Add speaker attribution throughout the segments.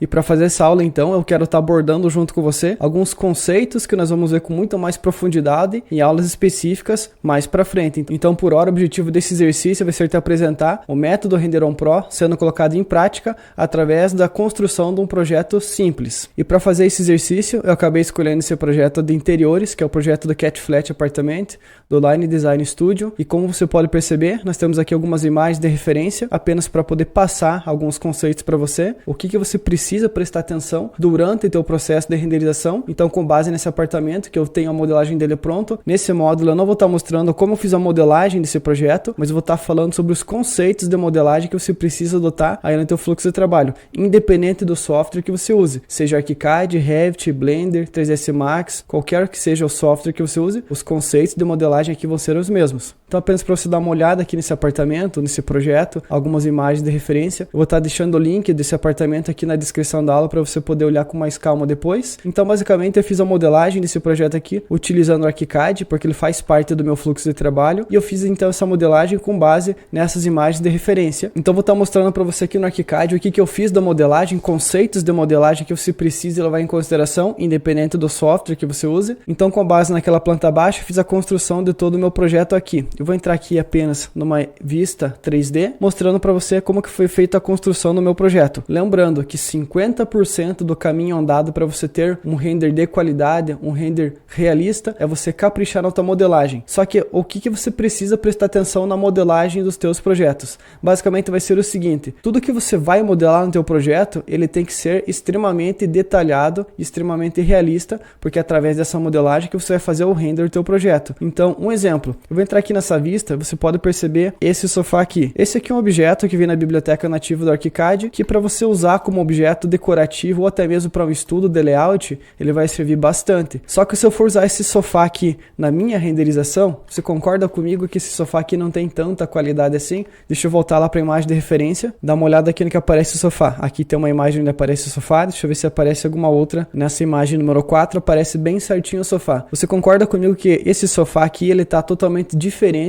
Speaker 1: E para fazer essa aula então, eu quero estar abordando junto com você alguns conceitos que nós vamos ver com muito mais profundidade em aulas específicas mais para frente. Então, por hora, o objetivo desse exercício vai ser te apresentar o método Render On Pro sendo colocado em prática através da construção de um projeto simples. E para fazer esse exercício, eu acabei escolhendo esse projeto de interiores, que é o projeto do Cat Flat Apartment, do Line Design Studio. E como você pode perceber, nós temos aqui algumas imagens de referência, apenas para poder passar alguns conceitos para você. O que você precisa prestar atenção durante o teu processo de renderização. Então, com base nesse apartamento, que eu tenho a modelagem dele pronto, nesse módulo eu não vou estar mostrando como eu fiz a modelagem desse projeto, mas eu vou estar falando sobre os conceitos de modelagem que você precisa adotar aí no teu fluxo de trabalho, independente do software que você use, seja ArchiCAD, Revit, Blender, 3ds Max, qualquer que seja o software que você use, os conceitos de modelagem aqui vão ser os mesmos. Então, apenas para você dar uma olhada aqui nesse apartamento, nesse projeto, algumas imagens de referência, eu vou estar deixando o link desse apartamento aqui na descrição da aula para você poder olhar com mais calma depois. Então, basicamente, eu fiz a modelagem desse projeto aqui utilizando o ArchiCAD, porque ele faz parte do meu fluxo de trabalho, e eu fiz então essa modelagem com base nessas imagens de referência. Então, vou estar mostrando para você aqui no ArchiCAD o que eu fiz da modelagem, conceitos de modelagem que você precisa levar em consideração, independente do software que você use. Então, com base naquela planta baixa, eu fiz a construção de todo o meu projeto aqui. Eu vou entrar aqui apenas numa vista 3D, mostrando para você como que foi feita a construção do meu projeto. Lembrando que 50% do caminho andado para você ter um render de qualidade, um render realista, é você caprichar na tua modelagem. Só que o que você precisa prestar atenção na modelagem dos teus projetos? Basicamente vai ser o seguinte: tudo que você vai modelar no teu projeto, ele tem que ser extremamente detalhado, extremamente realista, porque é através dessa modelagem que você vai fazer o render do teu projeto. Então, um exemplo, eu vou entrar aqui nessa vista, você pode perceber esse sofá aqui. Esse aqui é um objeto que vem na biblioteca nativa do ArchiCAD, que para você usar como objeto decorativo ou até mesmo para um estudo de layout, ele vai servir bastante. Só que se eu for usar esse sofá aqui na minha renderização, você concorda comigo que esse sofá aqui não tem tanta qualidade assim? Deixa eu voltar lá para a imagem de referência, dar uma olhada aqui no que aparece o sofá. Aqui tem uma imagem onde aparece o sofá, deixa eu ver se aparece alguma outra. Nessa imagem número 4 aparece bem certinho o sofá. Você concorda comigo que esse sofá aqui, ele está totalmente diferente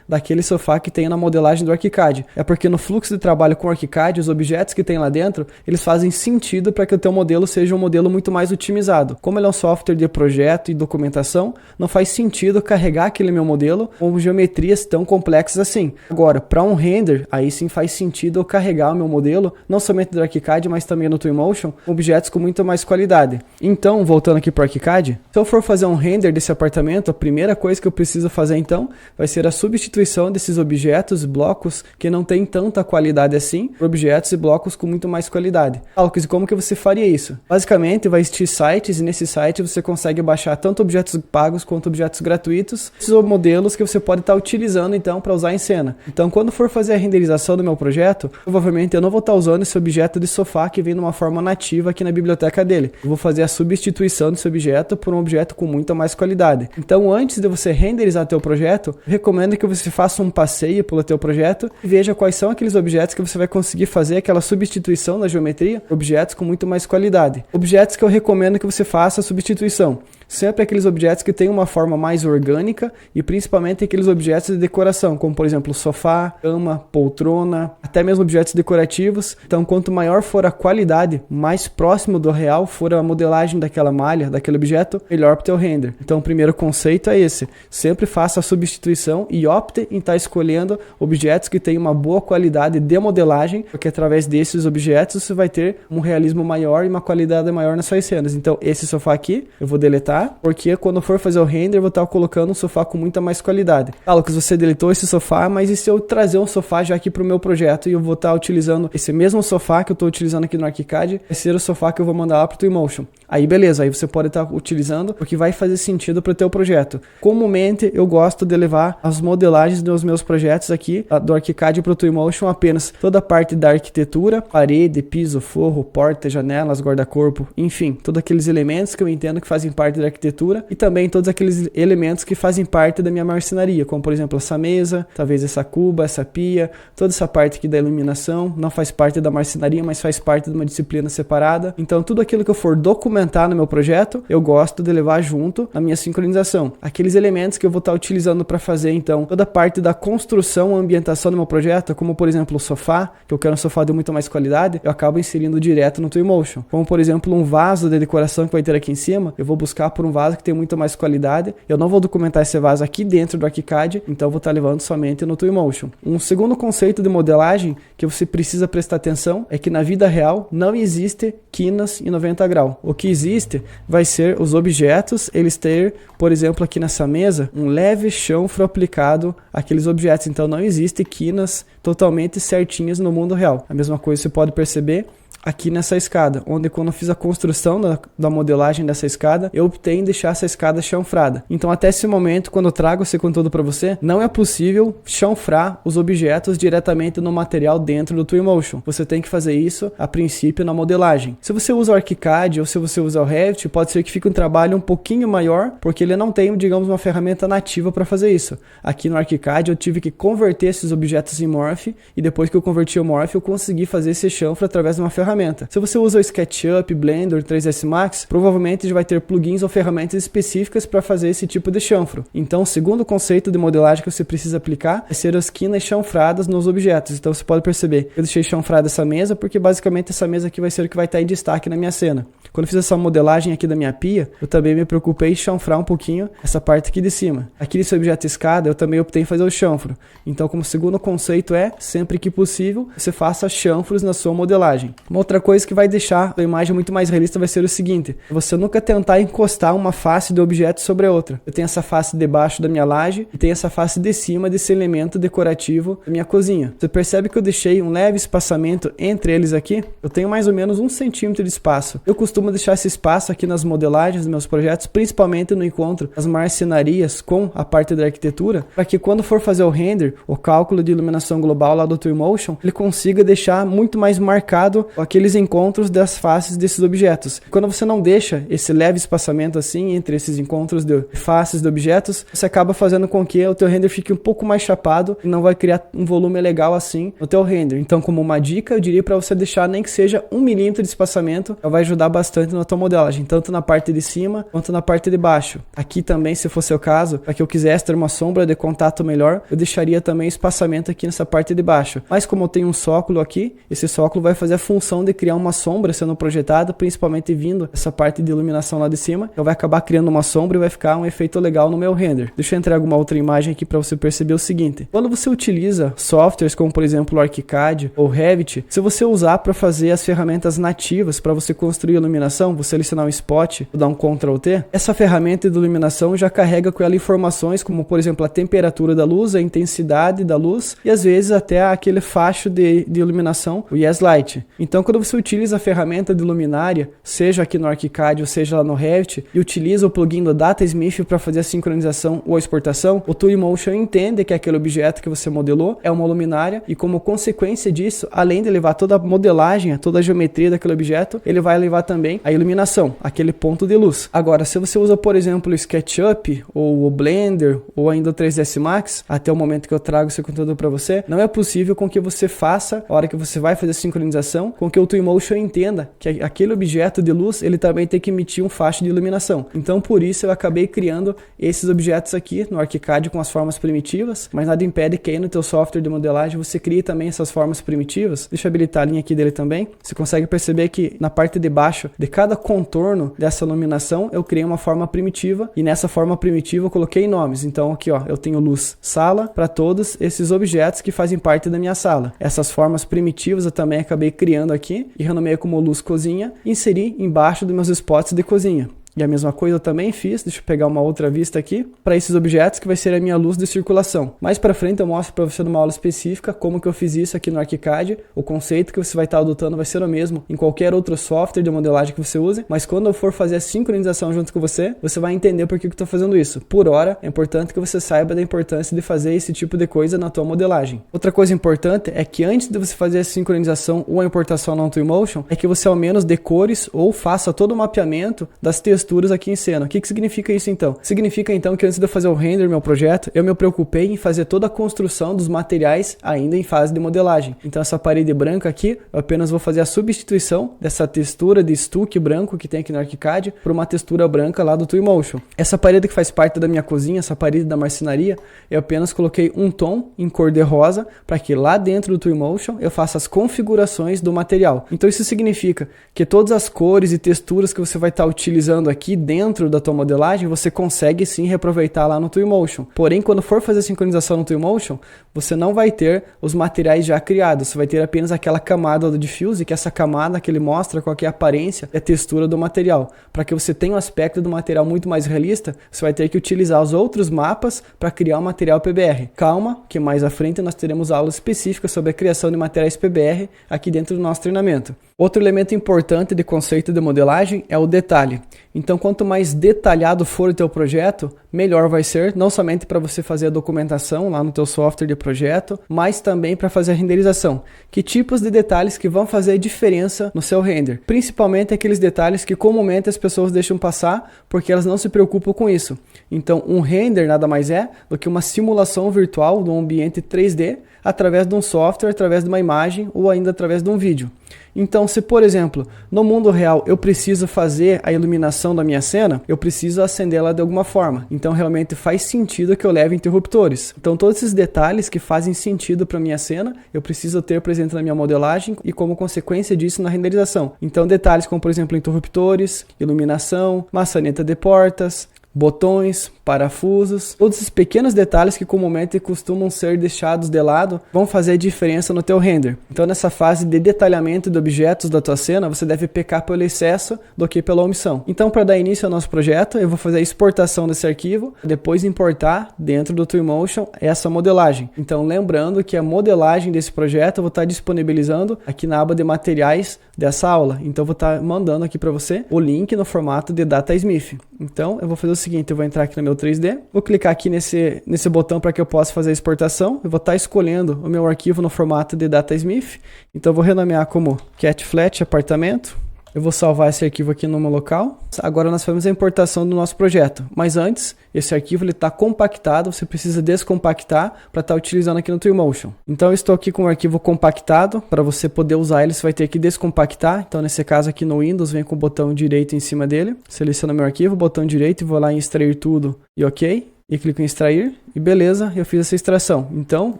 Speaker 1: daquele sofá que tem na modelagem do ArchiCAD? É porque no fluxo de trabalho com o ArchiCAD, os objetos que tem lá dentro, eles fazem sentido para que o teu modelo seja um modelo muito mais otimizado. Como ele é um software de projeto e documentação, não faz sentido carregar aquele meu modelo com geometrias tão complexas assim. Agora, para um render, aí sim faz sentido eu carregar o meu modelo, não somente do ArchiCAD, mas também no Twinmotion, objetos com muito mais qualidade. Então, voltando aqui para o ArchiCAD, se eu for fazer um render desse apartamento, a primeira coisa que eu preciso fazer então vai ser a substituição desses objetos e blocos que não tem tanta qualidade assim, por objetos e blocos com muito mais qualidade. E como que você faria isso? Basicamente, vai existir sites e nesse site você consegue baixar tanto objetos pagos quanto objetos gratuitos, esses modelos que você pode estar utilizando então para usar em cena. Então, quando for fazer a renderização do meu projeto, provavelmente eu não vou estar usando esse objeto de sofá que vem de uma forma nativa aqui na biblioteca dele. Eu vou fazer a substituição desse objeto por um objeto com muita mais qualidade. Então, antes de você renderizar teu projeto, eu recomendo que você faça um passeio pelo teu projeto e veja quais são aqueles objetos que você vai conseguir fazer aquela substituição da geometria, objetos com muito mais qualidade. Objetos que eu recomendo que você faça a substituição. Sempre aqueles objetos que têm uma forma mais orgânica e principalmente aqueles objetos de decoração, como por exemplo sofá, cama, poltrona, até mesmo objetos decorativos. Então, quanto maior for a qualidade, mais próximo do real for a modelagem daquela malha, daquele objeto, melhor para o teu render. Então, o primeiro conceito é esse. Sempre faça a substituição e opte em estar escolhendo objetos que têm uma boa qualidade de modelagem, porque através desses objetos você vai ter um realismo maior e uma qualidade maior nas suas cenas. Então, esse sofá aqui eu vou deletar, porque quando eu for fazer o render, eu vou estar colocando um sofá com muita mais qualidade. Lucas, você deletou esse sofá, mas e se eu trazer um sofá já aqui para o meu projeto e eu vou estar utilizando esse mesmo sofá que eu estou utilizando aqui no ArchiCAD, vai ser o sofá que eu vou mandar lá para o Twinmotion. Aí beleza, aí você pode estar utilizando porque vai fazer sentido para o teu projeto. Comumente eu gosto de levar as modelagens dos meus projetos aqui do ArchiCAD para o Twinmotion apenas toda a parte da arquitetura, parede, piso, forro, porta, janelas, guarda-corpo, enfim, todos aqueles elementos que eu entendo que fazem parte da arquitetura e também todos aqueles elementos que fazem parte da minha marcenaria, como por exemplo essa mesa, talvez essa cuba, essa pia, toda essa parte aqui da iluminação, não faz parte da marcenaria, mas faz parte de uma disciplina separada. Então tudo aquilo que eu for documentar no meu projeto, eu gosto de levar junto na minha sincronização. Aqueles elementos que eu vou estar utilizando para fazer então toda a parte da construção, ambientação do meu projeto, como por exemplo o sofá, que eu quero um sofá de muito mais qualidade, eu acabo inserindo direto no Twinmotion. Como por exemplo um vaso de decoração que vai ter aqui em cima, eu vou buscar por um vaso que tem muito mais qualidade. Eu não vou documentar esse vaso aqui dentro do ArchiCAD, então eu vou estar levando somente no Twinmotion. Um segundo conceito de modelagem que você precisa prestar atenção é que na vida real não existe quinas em 90 graus. O que existe vai ser os objetos, eles ter, por exemplo, aqui nessa mesa, um leve chanfro aplicado àqueles objetos. Então não existe quinas totalmente certinhas no mundo real. A mesma coisa você pode perceber aqui nessa escada, onde quando eu fiz a construção da modelagem dessa escada, eu optei em deixar essa escada chanfrada. Então até esse momento, quando eu trago esse conteúdo para você, não é possível chanfrar os objetos diretamente no material dentro do Twinmotion. Você tem que fazer isso a princípio na modelagem. Se você usa o ArchiCAD ou se você usa o Revit, pode ser que fique um trabalho um pouquinho maior, porque ele não tem, digamos, uma ferramenta nativa para fazer isso. Aqui no ArchiCAD eu tive que converter esses objetos em Morph, e depois que eu converti o Morph, eu consegui fazer esse chanfro através de uma ferramenta. Se você usa o SketchUp, Blender, 3ds Max, provavelmente já vai ter plugins ou ferramentas específicas para fazer esse tipo de chanfro. Então, o segundo conceito de modelagem que você precisa aplicar é ser as quinas chanfradas nos objetos. Então, você pode perceber, eu deixei chanfrada essa mesa porque basicamente essa mesa aqui vai ser o que vai estar em destaque na minha cena. Quando eu fiz essa modelagem aqui da minha pia, eu também me preocupei em chanfrar um pouquinho essa parte aqui de cima. Aqui nesse objeto escada, eu também optei em fazer o chanfro. Então, como segundo conceito é, sempre que possível, você faça chanfros na sua modelagem. Uma outra coisa que vai deixar a imagem muito mais realista vai ser o seguinte: você nunca tentar encostar uma face do objeto sobre a outra. Eu tenho essa face debaixo da minha laje e tenho essa face de cima desse elemento decorativo da minha cozinha. Você percebe que eu deixei um leve espaçamento entre eles aqui? Eu tenho mais ou menos 1 centímetro de espaço. Eu costumo deixar esse espaço aqui nas modelagens dos meus projetos, principalmente no encontro das marcenarias com a parte da arquitetura, para que quando for fazer o render, o cálculo de iluminação global lá do Twinmotion, ele consiga deixar muito mais marcado aqueles encontros das faces desses objetos. Quando você não deixa esse leve espaçamento assim entre esses encontros de faces de objetos, você acaba fazendo com que o teu render fique um pouco mais chapado e não vai criar um volume legal assim no teu render. Então, como uma dica, eu diria para você deixar nem que seja 1 milímetro de espaçamento, vai ajudar bastante na tua modelagem, tanto na parte de cima quanto na parte de baixo. Aqui também, se fosse o caso, para que eu quisesse ter uma sombra de contato melhor, eu deixaria também espaçamento aqui nessa parte de baixo. Mas como eu tenho um sóculo aqui, esse sóculo vai fazer a função de criar uma sombra sendo projetada, principalmente vindo essa parte de iluminação lá de cima. Então vai acabar criando uma sombra e vai ficar um efeito legal no meu render. Deixa eu entrar em alguma outra imagem aqui para você perceber o seguinte: quando você utiliza softwares como por exemplo o ArchiCAD ou Revit, se você usar para fazer as ferramentas nativas para você construir iluminação, você selecionar um spot, dar um Ctrl T, essa ferramenta de iluminação já carrega com ela informações como por exemplo a temperatura da luz, a intensidade da luz e às vezes até aquele facho de iluminação, o Yes Light. Então quando você utiliza a ferramenta de luminária, seja aqui no ArchiCAD ou seja lá no Revit, e utiliza o plugin do DataSmith para fazer a sincronização ou a exportação, o Twinmotion entende que aquele objeto que você modelou é uma luminária e como consequência disso, além de levar toda a modelagem, toda a geometria daquele objeto, ele vai levar também a iluminação, aquele ponto de luz. Agora, se você usa, por exemplo, o SketchUp ou o Blender ou ainda o 3ds Max, até o momento que eu trago esse conteúdo para você, não é possível com que você faça, a hora que você vai fazer a sincronização, com que o Twinmotion entenda que aquele objeto de luz, ele também tem que emitir um faixa de iluminação. Então, por isso, eu acabei criando esses objetos aqui no ArchiCAD com as formas primitivas, mas nada impede que aí no teu software de modelagem você crie também essas formas primitivas. Deixa eu habilitar a linha aqui dele também. Você consegue perceber que na parte de baixo de cada contorno dessa iluminação, eu criei uma forma primitiva e nessa forma primitiva eu coloquei nomes. Então, aqui ó, eu tenho luz sala para todos esses objetos que fazem parte da minha sala. Essas formas primitivas eu também acabei criando aqui e renomeei como luz cozinha e inseri embaixo dos meus spots de cozinha. E a mesma coisa eu também fiz, deixa eu pegar uma outra vista aqui, para esses objetos que vai ser a minha luz de circulação. Mais para frente eu mostro para você numa aula específica como que eu fiz isso aqui no ArchiCAD. O conceito que você vai estar adotando vai ser o mesmo em qualquer outro software de modelagem que você use, mas quando eu for fazer a sincronização junto com você, você vai entender por que eu estou fazendo isso. Por hora, é importante que você saiba da importância de fazer esse tipo de coisa na tua modelagem. Outra coisa importante é que antes de você fazer a sincronização ou a importação no Twinmotion, é que você ao menos decore ou faça todo o mapeamento das texturas texturas aqui em cena. O que significa isso então? Significa então que antes de eu fazer o render do meu projeto, eu me preocupei em fazer toda a construção dos materiais ainda em fase de modelagem. Então essa parede branca aqui, eu apenas vou fazer a substituição dessa textura de stucco branco que tem aqui no ArchiCAD por uma textura branca lá do Twinmotion. Essa parede que faz parte da minha cozinha, essa parede da marcenaria, eu apenas coloquei um tom em cor de rosa para que lá dentro do Twinmotion eu faça as configurações do material. Então isso significa que todas as cores e texturas que você vai estar utilizando aqui dentro da tua modelagem, você consegue sim reaproveitar lá no Twinmotion. Porém, quando for fazer a sincronização no Twinmotion, você não vai ter os materiais já criados, você vai ter apenas aquela camada do diffuse, que é essa camada que ele mostra qual que é a aparência e a textura do material. Para que você tenha um aspecto do material muito mais realista, você vai ter que utilizar os outros mapas para criar o material PBR. Calma, que mais à frente nós teremos aulas específicas sobre a criação de materiais PBR aqui dentro do nosso treinamento. Outro elemento importante de conceito de modelagem é o detalhe. Então, quanto mais detalhado for o teu projeto, melhor vai ser, não somente para você fazer a documentação lá no teu software de projeto, mas também para fazer a renderização. Que tipos de detalhes que vão fazer a diferença no seu render? Principalmente aqueles detalhes que comumente as pessoas deixam passar porque elas não se preocupam com isso. Então, um render nada mais é do que uma simulação virtual de um ambiente 3D através de um software, através de uma imagem ou ainda através de um vídeo. Então, se por exemplo, no mundo real eu preciso fazer a iluminação da minha cena, eu preciso acendê-la de alguma forma. Então, realmente faz sentido que eu leve interruptores. Então, todos esses detalhes que fazem sentido para minha cena, eu preciso ter presente na minha modelagem e como consequência disso na renderização. Então, detalhes como, por exemplo, interruptores, iluminação, maçaneta de portas, botões, parafusos, todos esses pequenos detalhes que comumente costumam ser deixados de lado vão fazer diferença no teu render. Então nessa fase de detalhamento de objetos da tua cena, você deve pecar pelo excesso do que pela omissão. Então para dar início ao nosso projeto, eu vou fazer a exportação desse arquivo, depois importar dentro do Twinmotion essa modelagem. Então lembrando que a modelagem desse projeto eu vou estar disponibilizando aqui na aba de materiais dessa aula. Então eu vou estar mandando aqui para você o link no formato de DataSmith. Então eu vou fazer o seguinte, eu vou entrar aqui no meu 3D, vou clicar aqui nesse botão para que eu possa fazer a exportação, eu vou estar escolhendo o meu arquivo no formato de DataSmith, então eu vou renomear como CatFlat apartamento, eu vou salvar esse arquivo aqui no meu local. Agora nós fazemos a importação do nosso projeto, mas antes, esse arquivo está compactado, você precisa descompactar para estar utilizando aqui no Twinmotion. Então eu estou aqui com o arquivo compactado, para você poder usar ele você vai ter que descompactar, então nesse caso aqui no Windows vem com o botão direito em cima dele, seleciono meu arquivo, botão direito e vou lá em extrair tudo e ok, e clico em extrair e beleza, eu fiz essa extração. Então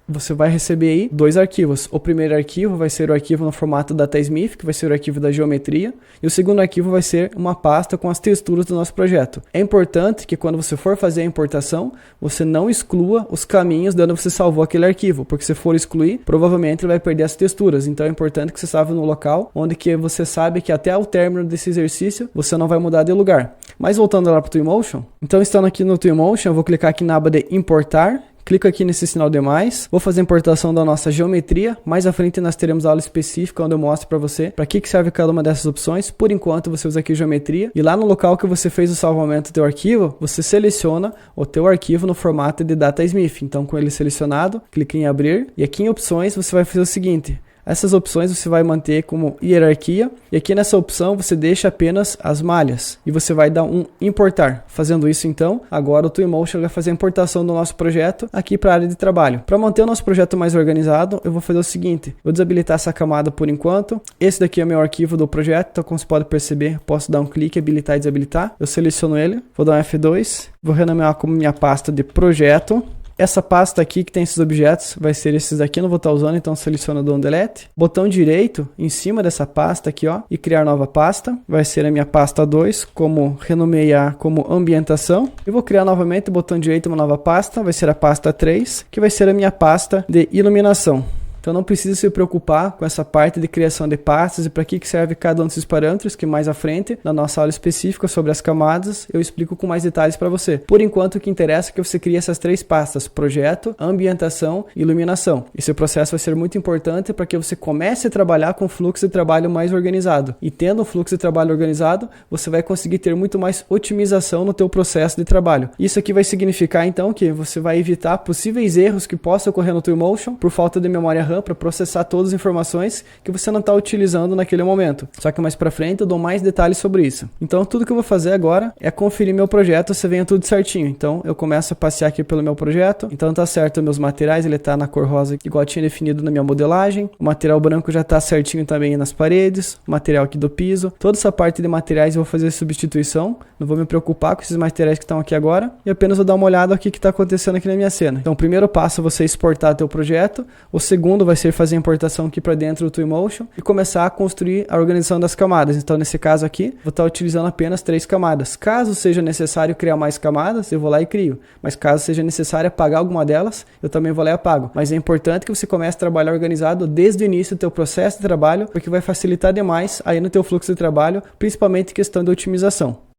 Speaker 1: você vai receber aí dois arquivos. O primeiro arquivo vai ser o arquivo no formato DataSmith, que vai ser o arquivo da geometria, e o segundo arquivo vai ser uma pasta com as texturas do nosso projeto. É importante que quando você for fazer a importação, você não exclua os caminhos de onde você salvou aquele arquivo, porque se for excluir, provavelmente ele vai perder as texturas. Então é importante que você salve no local onde que você sabe que até o término desse exercício você não vai mudar de lugar. Mas voltando lá para o Twinmotion, então estando aqui no Twinmotion, eu vou clicar aqui na aba de importar. Clico aqui nesse sinal de mais, vou fazer a importação da nossa geometria, mais à frente nós teremos aula específica onde eu mostro para você para que serve cada uma dessas opções. Por enquanto você usa aqui geometria e lá no local que você fez o salvamento do teu arquivo, você seleciona o teu arquivo no formato de DataSmith. Então com ele selecionado, clique em abrir e aqui em opções você vai fazer o seguinte. Essas opções você vai manter como hierarquia e aqui nessa opção você deixa apenas as malhas e você vai dar um importar. Fazendo isso então, agora o Twinmotion vai fazer a importação do nosso projeto aqui para a área de trabalho. Para manter o nosso projeto mais organizado, eu vou fazer o seguinte, vou desabilitar essa camada por enquanto. Esse daqui é o meu arquivo do projeto, então como você pode perceber, posso dar um clique, habilitar e desabilitar. Eu seleciono ele, vou dar um F2, vou renomear como minha pasta de projeto. Essa pasta aqui que tem esses objetos vai ser esses daqui, eu não vou estar usando, então seleciono do Delete. Botão direito em cima dessa pasta aqui, ó, e criar nova pasta. Vai ser a minha pasta 2, como renomear como ambientação. Eu vou criar novamente, botão direito, uma nova pasta, vai ser a pasta 3, que vai ser a minha pasta de iluminação. Então não precisa se preocupar com essa parte de criação de pastas e para que serve cada um desses parâmetros, que mais à frente, na nossa aula específica sobre as camadas, eu explico com mais detalhes para você. Por enquanto, o que interessa é que você crie essas três pastas, projeto, ambientação e iluminação. Esse processo vai ser muito importante para que você comece a trabalhar com um fluxo de trabalho mais organizado. E tendo um fluxo de trabalho organizado, você vai conseguir ter muito mais otimização no teu processo de trabalho. Isso aqui vai significar então que você vai evitar possíveis erros que possam ocorrer no Twinmotion por falta de memória RAM RAM para processar todas as informações que você não está utilizando naquele momento. Só que mais para frente eu dou mais detalhes sobre isso. Então tudo que eu vou fazer agora é conferir meu projeto se venha tudo certinho. Então eu começo a passear aqui pelo meu projeto. Então tá certo meus materiais, ele tá na cor rosa igual tinha definido na minha modelagem. O material branco já tá certinho também nas paredes, o material aqui do piso. Toda essa parte de materiais eu vou fazer substituição. Não vou me preocupar com esses materiais que estão aqui agora e apenas vou dar uma olhada aqui que está acontecendo aqui na minha cena. Então o primeiro passo é você exportar teu projeto. O segundo vai ser fazer a importação aqui para dentro do Twinmotion e começar a construir a organização das camadas. Então nesse caso aqui, vou estar utilizando apenas 3 camadas. Caso seja necessário criar mais camadas, eu vou lá e crio. Mas caso seja necessário apagar alguma delas, eu também vou lá e apago. Mas é importante que você comece a trabalhar organizado desde o início do teu processo de trabalho, porque vai facilitar demais aí no teu fluxo de trabalho, principalmente em questão de otimização.